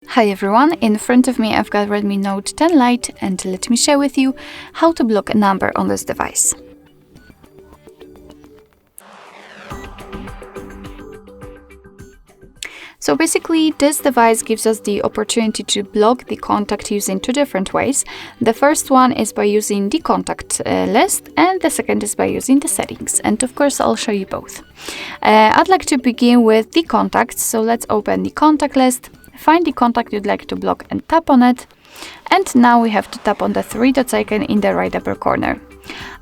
Hi everyone, in front of me I've got Redmi Note 10 Lite and let me share with you how to block a number on this device. So basically this device gives us the opportunity to block the contact using two different ways. The first one is by using the contact list and the second is by using the settings, and of course I'll show you both. I'd like to begin with the contacts, so let's open the contact list. Find the contact you'd like to block and tap on it. And now we have to tap on the three dots icon in the right upper corner.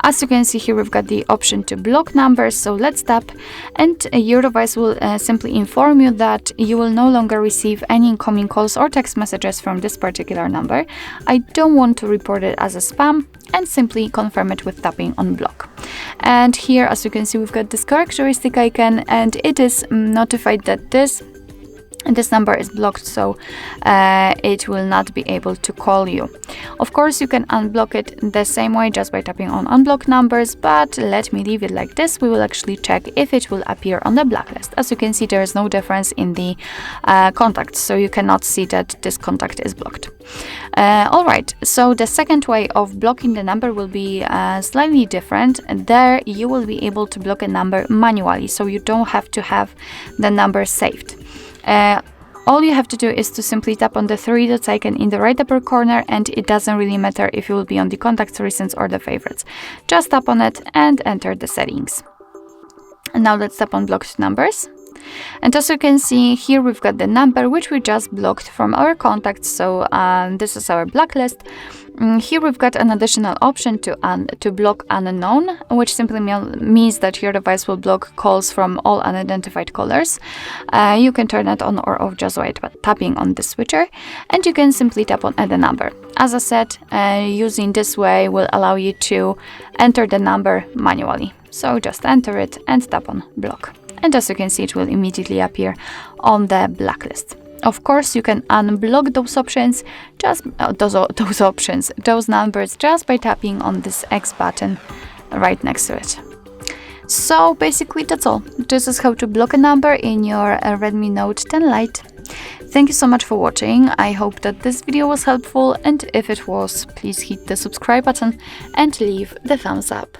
As you can see here, we've got the option to block numbers, so let's tap, and your device will simply inform you that you will no longer receive any incoming calls or text messages from this particular number. I don't want to report it as a spam, and simply confirm it with tapping on block. And here, as you can see, we've got this characteristic icon, and it is notified that this number is blocked, so it will not be able to call you. Of course, you can unblock it the same way, just by tapping on unblock numbers, but let me leave it like this. We will actually check if it will appear on the blacklist. As you can see, there is no difference in the contacts, so you cannot see that this contact is blocked. Alright, so the second way of blocking the number will be slightly different. There you will be able to block a number manually, so you don't have to have the number saved. All you have to do is to simply tap on the three dots icon in the right upper corner, and it doesn't really matter if you will be on the contacts, recents or the favorites. Just tap on it and enter the settings. And now let's tap on blocked numbers. And as you can see here, we've got the number which we just blocked from our contacts, so this is our blacklist. Here we've got an additional option to block unknown, which simply means that your device will block calls from all unidentified callers. You can turn it on or off just by tapping on the switcher, and you can simply tap on add a number. As I said, using this way will allow you to enter the number manually. So just enter it and tap on block. And as you can see, it will immediately appear on the blacklist. Of course, you can unblock those options, those numbers, just by tapping on this X button right next to it. So basically that's all. This is how to block a number in your Redmi Note 10 Lite. Thank you so much for watching. I hope that this video was helpful, and if it was, please hit the subscribe button and leave the thumbs up.